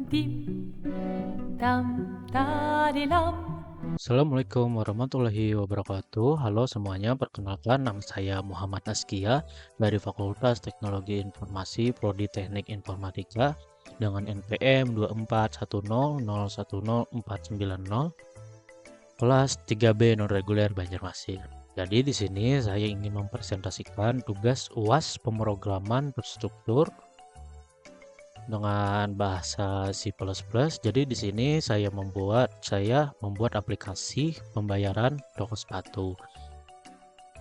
dim dam tadilam. Assalamualaikum warahmatullahi wabarakatuh. Halo semuanya, perkenalkan nama saya Muhammad Askia dari Fakultas Teknologi Informasi Prodi Teknik Informatika dengan NPM 24100100490 kelas 3B non reguler Banjarmasin. Jadi di sini saya ingin mempresentasikan tugas UAS pemrograman terstruktur dengan bahasa C++. Jadi di sini saya membuat aplikasi pembayaran toko sepatu.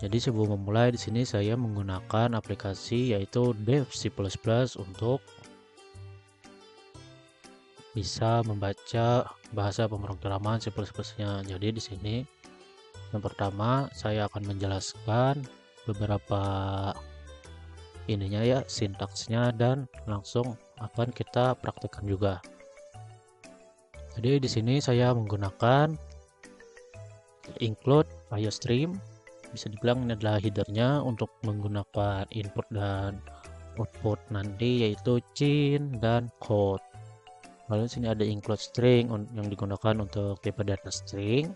Jadi sebelum memulai di sini saya menggunakan aplikasi yaitu Dev C++ untuk bisa membaca bahasa pemrograman C++-nya. Jadi di sini yang pertama saya akan menjelaskan beberapa ininya ya, sintaksnya, dan langsung akan kita praktekkan juga. Jadi di sini saya menggunakan include IOStream, bisa dibilang ini adalah headernya untuk menggunakan input dan output nanti yaitu cin dan code. Lalu di sini ada include string yang digunakan untuk tipe data string,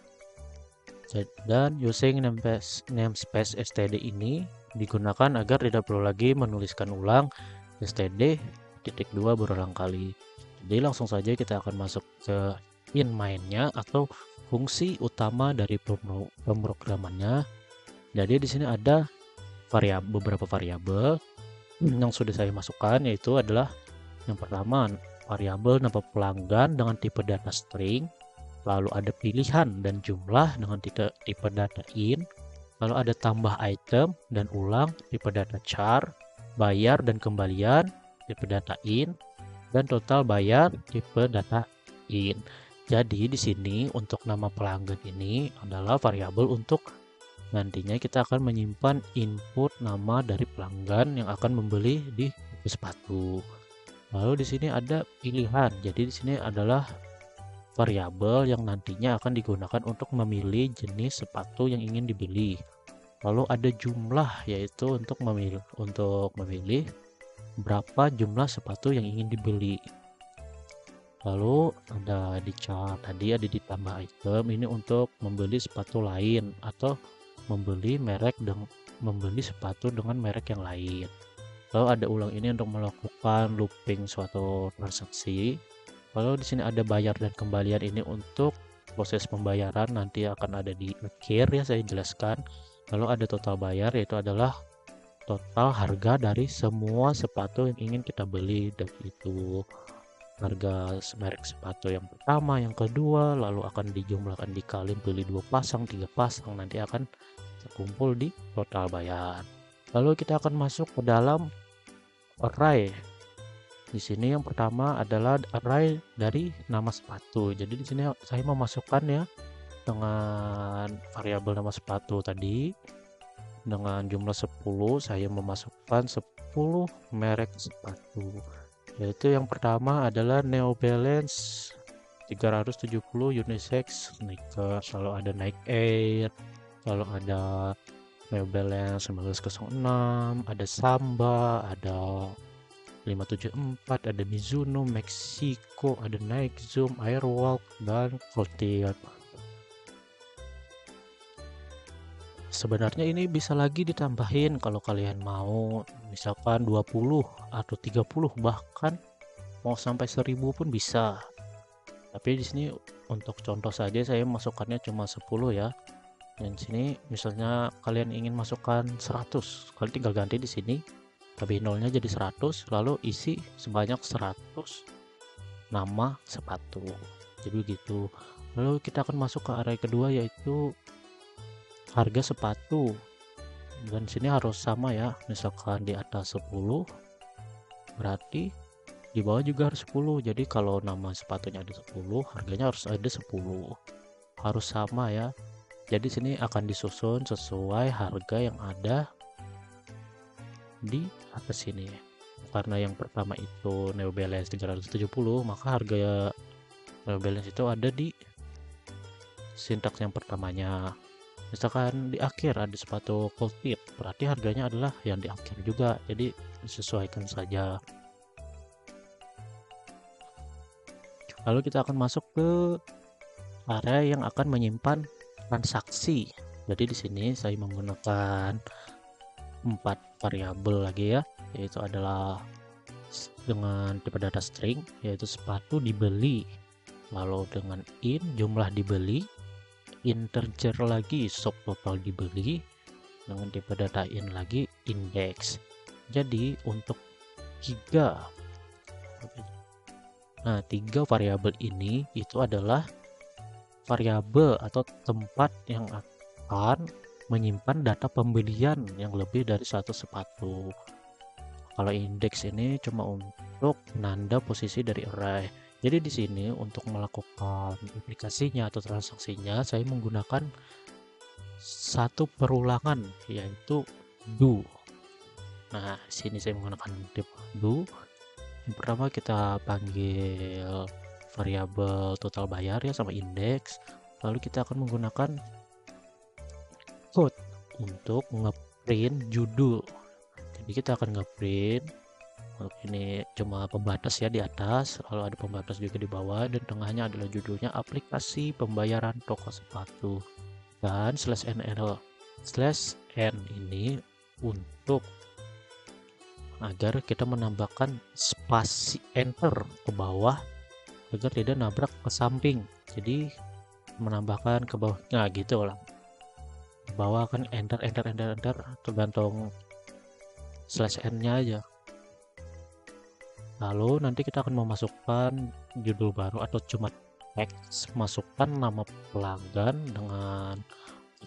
dan using namespace std ini digunakan agar tidak perlu lagi menuliskan ulang std.2 berulang kali. Jadi langsung saja kita akan masuk ke in mainnya atau fungsi utama dari pemrogramannya. Jadi di sini ada beberapa variabel yang sudah saya masukkan, yaitu adalah yang pertama variabel nama pelanggan dengan tipe data string, lalu ada pilihan dan jumlah dengan tipe data int, lalu ada tambah item dan ulang tipe data char, bayar dan kembalian tipe data int, dan total bayar tipe data int. Jadi di sini untuk nama pelanggan ini adalah variabel untuk nantinya kita akan menyimpan input nama dari pelanggan yang akan membeli di toko sepatu. Lalu di sini ada pilihan. Jadi di sini adalah variabel yang nantinya akan digunakan untuk memilih jenis sepatu yang ingin dibeli. Lalu ada jumlah, yaitu untuk memilih berapa jumlah sepatu yang ingin dibeli. Lalu ada di chart tadi ada ditambah item ini untuk membeli sepatu lain atau membeli sepatu dengan merek yang lain. Lalu ada ulang ini untuk melakukan looping suatu transaksi. Lalu di sini ada bayar dan kembalian ini untuk proses pembayaran nanti akan ada di akhir ya, saya jelaskan. Lalu ada total bayar, yaitu adalah total harga dari semua sepatu yang ingin kita beli, dan itu harga merek sepatu yang pertama, yang kedua, lalu akan dijumlahkan dikali beli 2 pasang, 3 pasang, nanti akan terkumpul di total bayar. Lalu kita akan masuk ke dalam array. Di sini yang pertama adalah array dari nama sepatu. Jadi di sini saya memasukkan ya dengan variabel nama sepatu tadi dengan jumlah 10, saya memasukkan 10 merek sepatu. Yaitu yang pertama adalah New Balance 370 unisex sneakers, lalu ada Nike Air, lalu ada New Balance 1906, ada Samba, ada 574, ada Mizuno, Mexico, ada Nike Zoom, Airwalk, dan Voltier. Sebenarnya ini bisa lagi ditambahin kalau kalian mau, misalkan 20 atau 30, bahkan mau sampai 1000 pun bisa. Tapi di sini untuk contoh saja saya masukkannya cuma 10 ya. Dan sini misalnya kalian ingin masukkan 100, kalian tinggal ganti di sini tapi nolnya jadi 100, lalu isi sebanyak 100 nama sepatu. Jadi begitu. Lalu kita akan masuk ke array kedua, yaitu harga sepatu, dan sini harus sama ya, misalkan di atas 10 berarti di bawah juga harus 10. Jadi kalau nama sepatunya ada 10, harganya harus ada 10, harus sama ya. Jadi sini akan disusun sesuai harga yang ada di atas sini. Karena yang pertama itu New Balance 370, maka harga New Balance itu ada di sintaks yang pertamanya. Misalkan di akhir ada sepatu Voltier, berarti harganya adalah yang di akhir juga. Jadi disesuaikan saja. Lalu kita akan masuk ke area yang akan menyimpan transaksi. Jadi di sini saya menggunakan 4 variabel lagi ya, yaitu adalah dengan tipe data string, yaitu sepatu dibeli, lalu dengan int jumlah dibeli, integer lagi subtotal dibeli, dengan tipe data int lagi index. Jadi untuk tiga variabel ini itu adalah variabel atau tempat yang akan menyimpan data pembelian yang lebih dari satu sepatu. Kalau indeks ini cuma untuk penanda posisi dari array. Jadi di sini untuk melakukan aplikasinya atau transaksinya saya menggunakan satu perulangan, yaitu do. Nah, di sini saya menggunakan tipe do. Yang pertama kita panggil variabel total bayar ya sama indeks. Lalu kita akan menggunakan code untuk ngeprint judul. Jadi kita akan ngeprint, ini cuma pembatas ya di atas, lalu ada pembatas juga di bawah, dan tengahnya adalah judulnya aplikasi pembayaran toko sepatu, dan /n ini untuk agar kita menambahkan spasi enter ke bawah agar tidak nabrak ke samping. Jadi menambahkan ke bawah, nah gitu lah, ke bawah kan enter tergantung /n nya aja. Lalu nanti kita akan memasukkan judul baru atau cuma teks, masukkan nama pelanggan dengan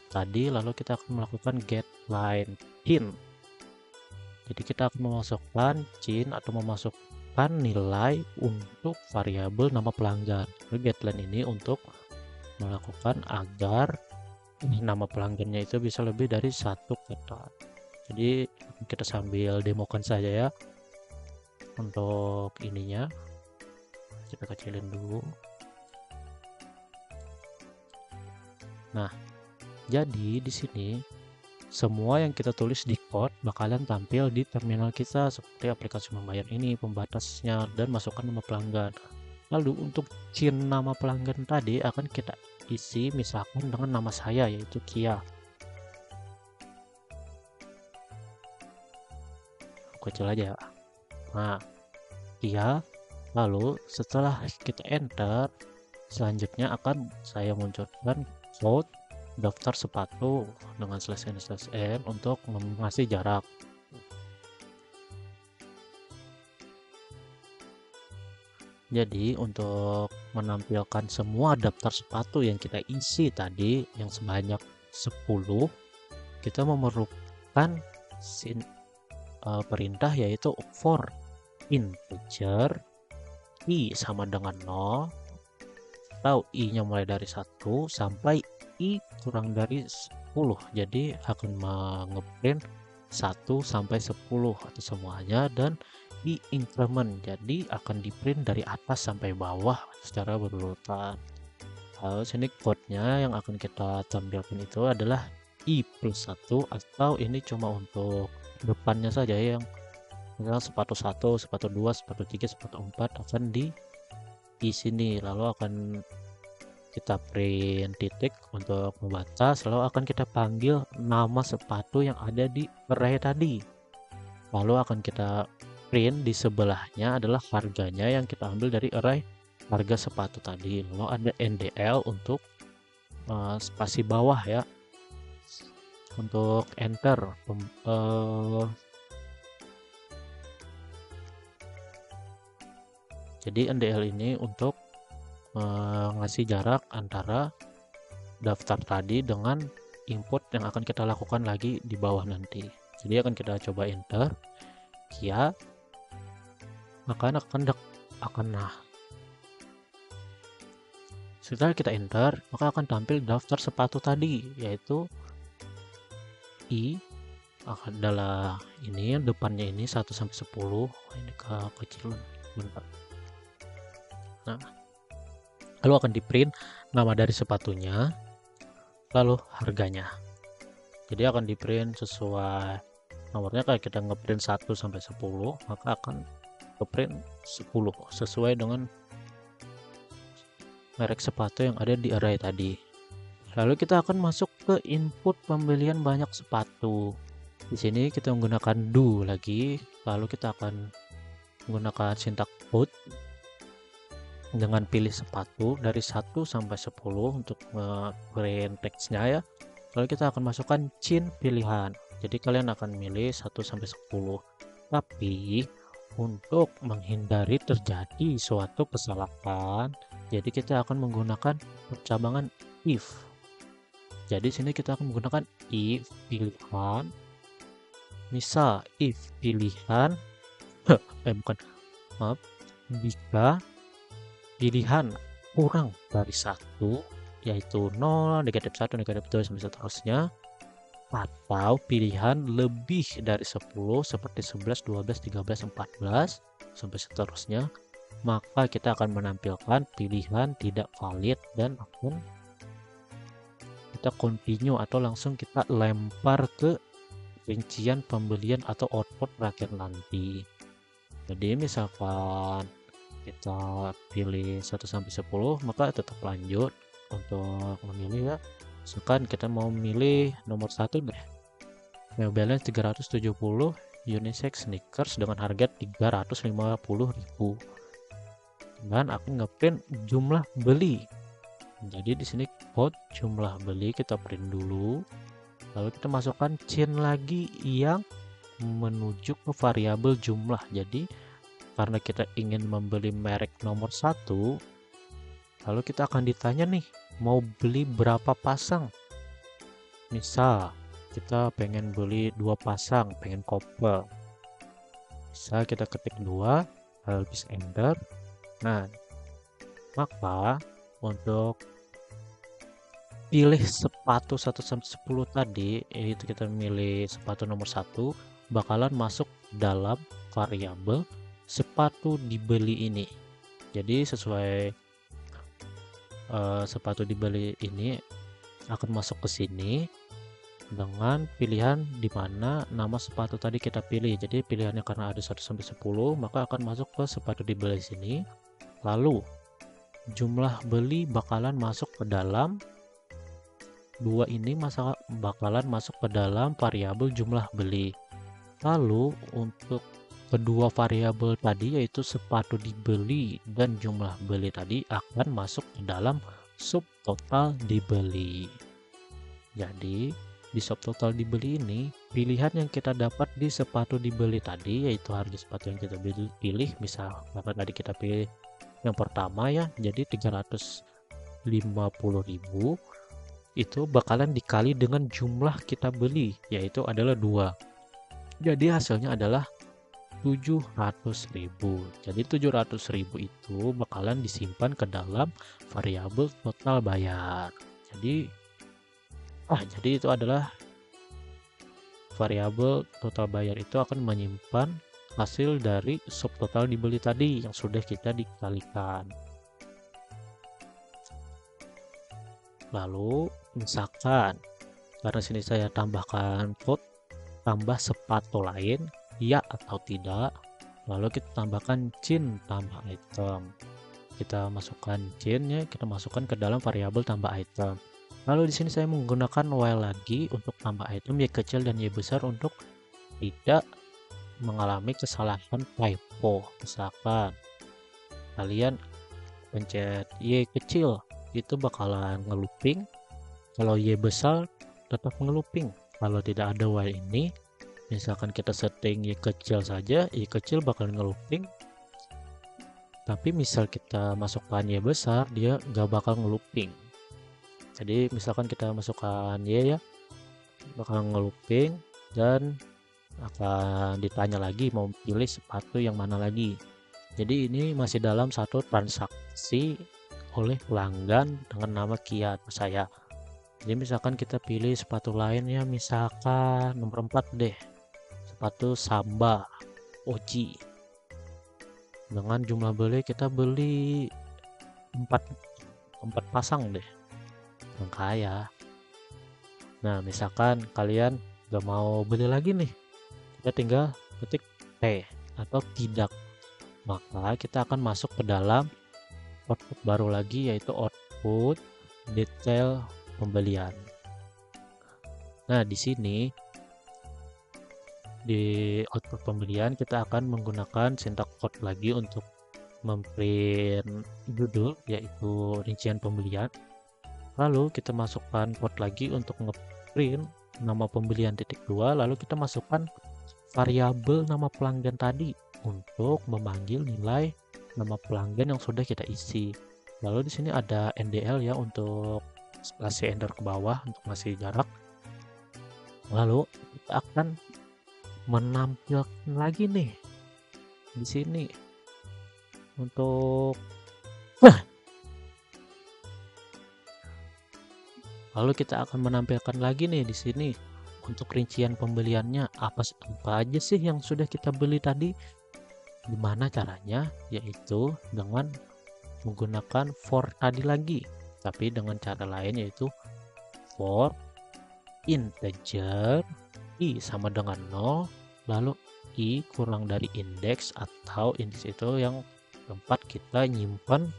tadi, lalu kita akan melakukan get line hint. Jadi kita akan memasukkan cin atau memasukkan nilai untuk variabel nama pelanggan. Lalu get line ini untuk melakukan agar nama pelanggannya itu bisa lebih dari satu kata. Jadi kita sambil demokan saja ya untuk ininya, kita kecilin dulu. Nah, jadi di sini semua yang kita tulis di code bakalan tampil di terminal kita seperti aplikasi membayar ini, pembatasnya, dan masukkan nama pelanggan. Lalu untuk cin nama pelanggan tadi akan kita isi misalkan dengan nama saya, yaitu Kia. Kecil aja. Nah, Kia. Lalu setelah kita enter, selanjutnya akan saya munculkan code daftar sepatu dengan /n untuk mengasih jarak. Jadi untuk menampilkan semua daftar sepatu yang kita isi tadi yang sebanyak 10, kita memerlukan perintah yaitu for integer i sama dengan 0 atau i nya mulai dari 1 sampai i kurang dari 10. Jadi akan ngeprint 1 sampai 10 atau semuanya, dan i increment, jadi akan di print dari atas sampai bawah secara berurutan. Lalu sini code-nya yang akan kita tampilkan itu adalah i plus 1, atau ini cuma untuk depannya saja yang misal sepatu 1, sepatu 2, sepatu 3, sepatu 4 akan di sini. Lalu akan kita print titik untuk membaca, lalu akan kita panggil nama sepatu yang ada di array tadi. Lalu akan kita print di sebelahnya adalah harganya yang kita ambil dari array harga sepatu tadi. Lalu ada ndl untuk spasi bawah ya, untuk enter. Jadi ndl ini untuk ngasih jarak antara daftar tadi dengan input yang akan kita lakukan lagi di bawah nanti. Jadi akan kita coba enter Kia, maka nah setelah kita enter maka akan tampil daftar sepatu tadi, yaitu i adalah ini depannya ini 1 sampai 10. Ini kecilan bentar. Nah, lalu akan di print nama dari sepatunya, lalu harganya. Jadi akan di print sesuai nomornya. Kayak kita ngeprint 1 sampai 10, maka akan ke print 10 sesuai dengan merek sepatu yang ada di array tadi. Lalu kita akan masuk ke input pembelian banyak sepatu. Di sini kita menggunakan do lagi, lalu kita akan menggunakan sintak put dengan pilih sepatu dari 1 sampai 10 untuk print teksnya ya. Lalu kita akan masukkan chin pilihan. Jadi kalian akan milih 1 sampai 10. Tapi untuk menghindari terjadi suatu kesalahan, jadi kita akan menggunakan percabangan if. Jadi sini kita akan menggunakan if pilihan. Misal if pilihan bukan, maaf, jika pilihan kurang dari 1, yaitu 0, negatif 1, negatif 2 sampai seterusnya, atau pilihan lebih dari 10 seperti 11, 12, 13, 14 sampai seterusnya, maka kita akan menampilkan pilihan tidak valid dan akan kita continue atau langsung kita lempar ke rincian pembelian atau output terakhir nanti. Jadi misalkan kita pilih 1 sampai 10, maka tetap lanjut untuk memilih ya. Misalkan kita mau milih nomor 1 deh, New Balance 370 unisex sneakers dengan harga 350.000, dan aku ngeprint jumlah beli. Jadi di sini code jumlah beli kita print dulu, lalu kita masukkan chin lagi yang menuju ke variabel jumlah. Jadi karena kita ingin membeli merek nomor 1, lalu kita akan ditanya nih, mau beli berapa pasang. Misal kita pengen beli 2 pasang, pengen couple, bisa kita ketik 2 lalu bisa enter. Nah, maka untuk pilih sepatu 1 sampai 10 tadi, itu kita milih sepatu nomor 1, bakalan masuk dalam variabel sepatu dibeli ini. Jadi sesuai sepatu dibeli ini akan masuk ke sini dengan pilihan di mana nama sepatu tadi kita pilih. Jadi pilihannya karena ada 1 sampai 10, maka akan masuk ke sepatu dibeli sini. Lalu jumlah beli bakalan masuk ke dalam 2 ini, bakalan masuk ke dalam variabel jumlah beli. Lalu untuk kedua variabel tadi, yaitu sepatu dibeli dan jumlah beli tadi, akan masuk ke dalam subtotal dibeli. Jadi di subtotal dibeli ini, pilihan yang kita dapat di sepatu dibeli tadi, yaitu harga sepatu yang kita pilih, misal karena tadi kita pilih yang pertama ya, jadi 350.000, itu bakalan dikali dengan jumlah kita beli, yaitu adalah 2. Jadi hasilnya adalah 700.000. Jadi 700.000 itu bakalan disimpan ke dalam variabel total bayar. Jadi itu adalah variabel total bayar itu akan menyimpan hasil dari subtotal dibeli tadi yang sudah kita dikalikan. Lalu misalkan karena sini saya tambahkan code tambah sepatu lain, ya atau tidak, lalu kita tambahkan chin tambah item. Kita masukkan chinnya, kita masukkan ke dalam variabel tambah item. Lalu di sini saya menggunakan while lagi untuk tambah item y kecil dan y besar untuk tidak mengalami kesalahan typo. Misalkan kalian pencet y kecil, itu bakalan ngelooping, kalau y besar tetap ngelooping. Kalau tidak ada while ini, misalkan kita setting y kecil saja, y kecil bakal ngelooping, tapi misal kita masukkan y besar, dia nggak bakal ngelooping. Jadi misalkan kita masukkan y ya, bakal ngelooping dan akan ditanya lagi mau pilih sepatu yang mana lagi. Jadi ini masih dalam satu transaksi oleh pelanggan dengan nama Kia atau saya. Jadi misalkan kita pilih sepatu lainnya, misalkan nomor 4 deh, sepatu Samba Oji, dengan jumlah beli kita beli 4 pasang deh, yang kaya. Nah misalkan kalian gak mau beli lagi nih, kita tinggal ketik T atau tidak, maka kita akan masuk ke dalam output baru lagi, yaitu output detail pembelian. Nah, di sini di output pembelian kita akan menggunakan syntax code lagi untuk memprint judul, yaitu rincian pembelian. Lalu kita masukkan code lagi untuk ngeprint nama pembelian .2, lalu kita masukkan variabel nama pelanggan tadi untuk memanggil nilai nama pelanggan yang sudah kita isi. Lalu di sini ada NDL ya untuk kasih enter ke bawah untuk ngasih jarak. Lalu kita akan menampilkan lagi nih di sini untuk lalu kita akan menampilkan lagi nih di sini untuk rincian pembeliannya apa aja sih yang sudah kita beli tadi. Gimana caranya? Yaitu dengan menggunakan for tadi lagi, tapi dengan cara lain, yaitu for integer i sama dengan 0, lalu i kurang dari indeks, atau indeks itu yang tempat kita nyimpan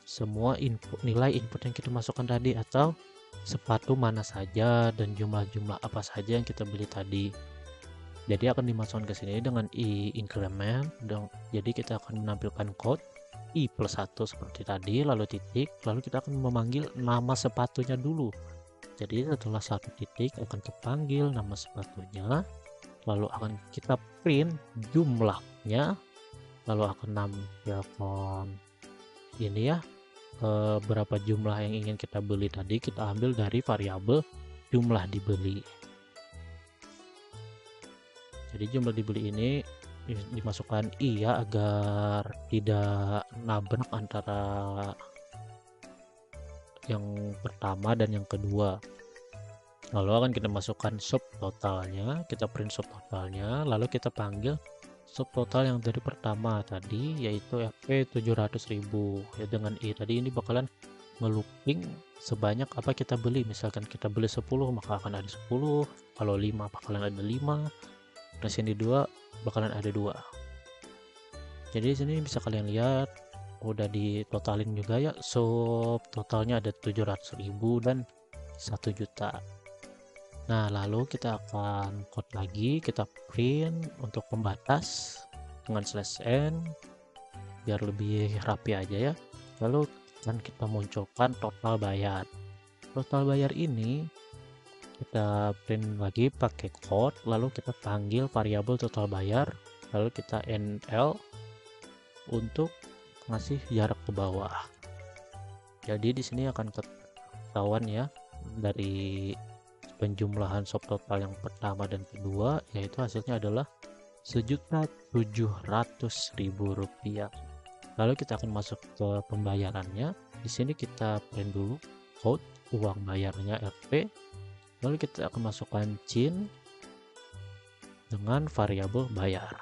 semua input, nilai input yang kita masukkan tadi, atau sepatu mana saja dan jumlah-jumlah apa saja yang kita beli tadi. Jadi akan dimasukkan ke sini dengan i increment. Jadi kita akan menampilkan code i plus 1 seperti tadi, lalu titik, lalu kita akan memanggil nama sepatunya dulu. Jadi setelah satu titik akan kepanggil nama sepatunya, lalu akan kita print jumlahnya, lalu akan nampilkan ini ya, berapa jumlah yang ingin kita beli tadi kita ambil dari variabel jumlah dibeli. Jadi jumlah dibeli ini dimasukkan i ya, agar tidak nabrak antara yang pertama dan yang kedua. Lalu akan kita masukkan subtotalnya, kita print subtotalnya, lalu kita panggil subtotal yang dari pertama tadi, yaitu FP 700.000 ya, dengan i tadi ini bakalan ngelooping sebanyak apa kita beli. Misalkan kita beli 10, maka akan ada 10, kalau 5 bakalan ada 5, dan sini 2 bakalan ada 2. Jadi di sini bisa kalian lihat udah ditotalin juga ya, subtotalnya ada 700.000 dan 1 juta. Nah, lalu kita akan code lagi, kita print untuk pembatas dengan /n biar lebih rapi aja ya. Lalu kan kita munculkan total bayar. Total bayar ini kita print lagi pakai code, lalu kita panggil variabel total bayar, lalu kita nl untuk ngasih jarak ke bawah. Jadi di sini akan ketahuan ya dari penjumlahan subtotal yang pertama dan kedua, yaitu hasilnya adalah Rp1.700.000. Lalu kita akan masuk ke pembayarannya. Di sini kita print dulu code uang bayarnya RP, lalu kita akan masukkan CIN dengan variabel bayar.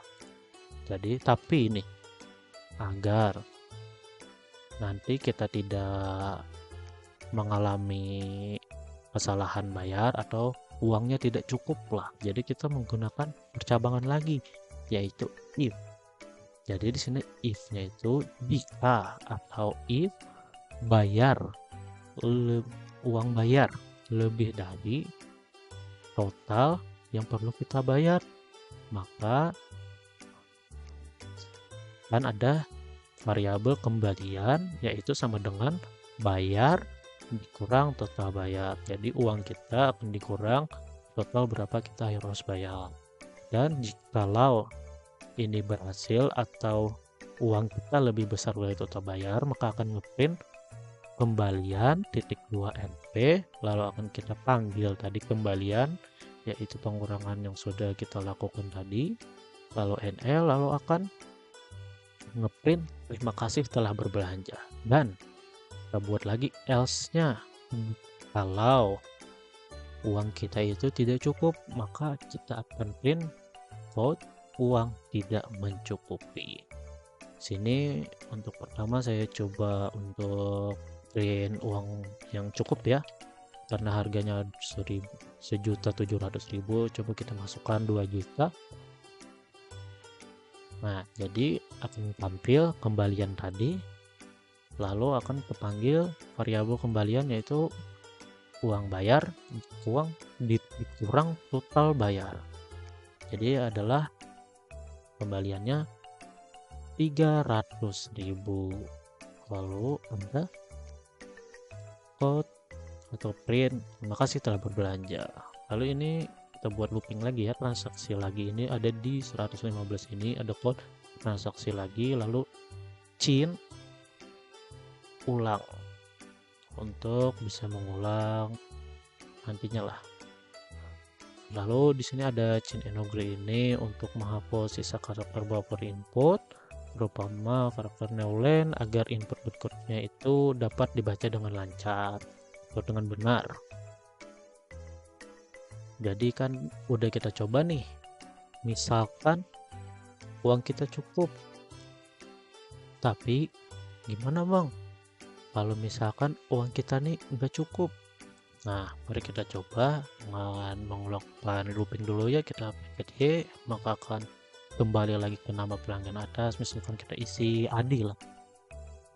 Jadi tapi ini agar nanti kita tidak mengalami kesalahan bayar atau uangnya tidak cukup lah, jadi kita menggunakan percabangan lagi, yaitu if. Jadi di sini if-nya itu jika atau if bayar uang bayar lebih dari total yang perlu kita bayar, maka kan ada variabel kembalian, yaitu sama dengan bayar dikurang total bayar. Jadi uang kita akan dikurang total berapa kita harus bayar. Dan jikalau ini berhasil atau uang kita lebih besar dari total bayar, maka akan ngeprint kembalian .2 NP, lalu akan kita panggil tadi kembalian, yaitu pengurangan yang sudah kita lakukan tadi, lalu NL, lalu akan ngeprint terima kasih telah berbelanja. Dan kita buat lagi else-nya. Kalau uang kita itu tidak cukup, maka kita akan print code uang tidak mencukupi. Sini untuk pertama saya coba untuk print uang yang cukup ya, karena harganya 1.700.000, coba kita masukkan 2 juta. Nah, jadi akan tampil kembalian tadi lalu akan kepanggil variabel kembalian yaitu uang bayar, uang dikurang total bayar. Jadi adalah kembaliannya 300.000. Lalu Anda code atau print, terima kasih telah berbelanja. Lalu ini kita buat looping lagi ya, transaksi lagi. Ini ada di 115 ini ada code transaksi lagi, lalu chain ulang untuk bisa mengulang nantinya lah. Lalu di sini ada chain enograph ini untuk menghapus sisa karakter buffer input terutama karakter Neuland agar input berikutnya itu dapat dibaca dengan lancar atau dengan benar. Jadi kan udah kita coba nih, misalkan uang kita cukup, tapi gimana bang kalau misalkan uang kita nih nggak cukup? Nah, mari kita coba dengan melakukan looping dulu ya, kita pencet Y, maka akan kembali lagi ke nama pelanggan atas. Misalkan kita isi Adi lah,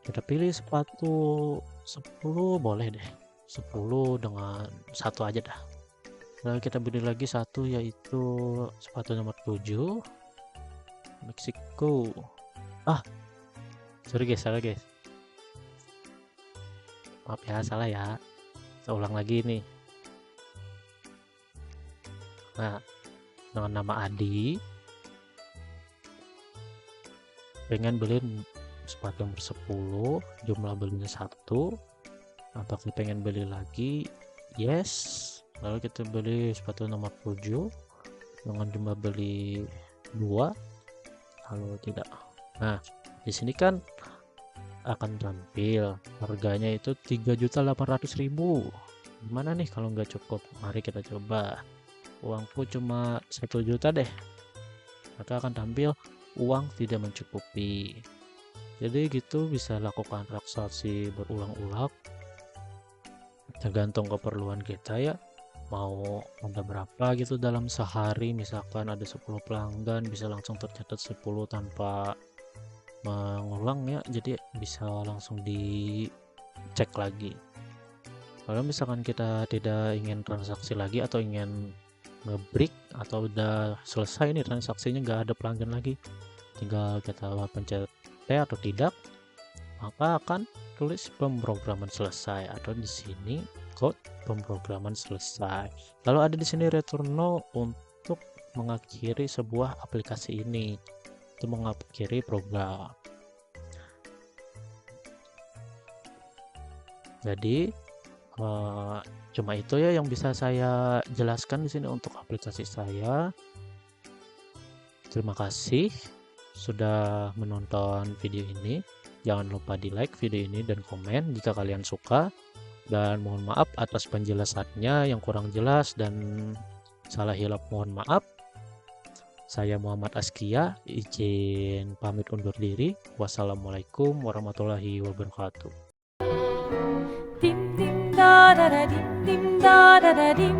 kita pilih sepatu 10, boleh deh 10 dengan satu aja dah. Lalu kita beli lagi satu yaitu sepatu nomor 7 Meksiko. Sorry guys, salah guys, maaf ya, salah ya. Kita ulang lagi nih. Nah, dengan nama Adi, pengen beli sepatu nomor 10, jumlah belinya 1. Apakah pengen beli lagi? Yes. Lalu kita beli sepatu nomor 7 dengan jumlah beli 2. Lalu tidak. Nah, di sini kan akan tampil harganya itu 3.800.000. Gimana nih kalau nggak cukup? Mari kita coba. Uangku cuma 1 juta deh, maka akan tampil uang tidak mencukupi. Jadi gitu, bisa lakukan transaksi berulang-ulang tergantung keperluan kita ya, mau ada berapa gitu dalam sehari. Misalkan ada 10 pelanggan, bisa langsung tercatat 10 tanpa mengulang ya, jadi bisa langsung dicek lagi. Kalau misalkan kita tidak ingin transaksi lagi atau ingin ngebreak atau udah selesai nih transaksinya, nggak ada pelanggan lagi, tinggal kita pencet T atau tidak, maka akan tulis pemrograman selesai atau di sini code pemrograman selesai. Lalu ada di sini return no untuk mengakhiri sebuah aplikasi ini, itu mengakhiri program. Jadi cuma itu ya yang bisa saya jelaskan di sini untuk aplikasi saya. Terima kasih sudah menonton video ini. Jangan lupa di like video ini dan komen jika kalian suka, dan mohon maaf atas penjelasannya yang kurang jelas dan salah hilap, mohon maaf. Saya Muhammad Askia, izin pamit undur diri. Wassalamualaikum warahmatullahi wabarakatuh. Dim dim da da da dim dim da da da dim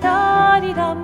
da di dam.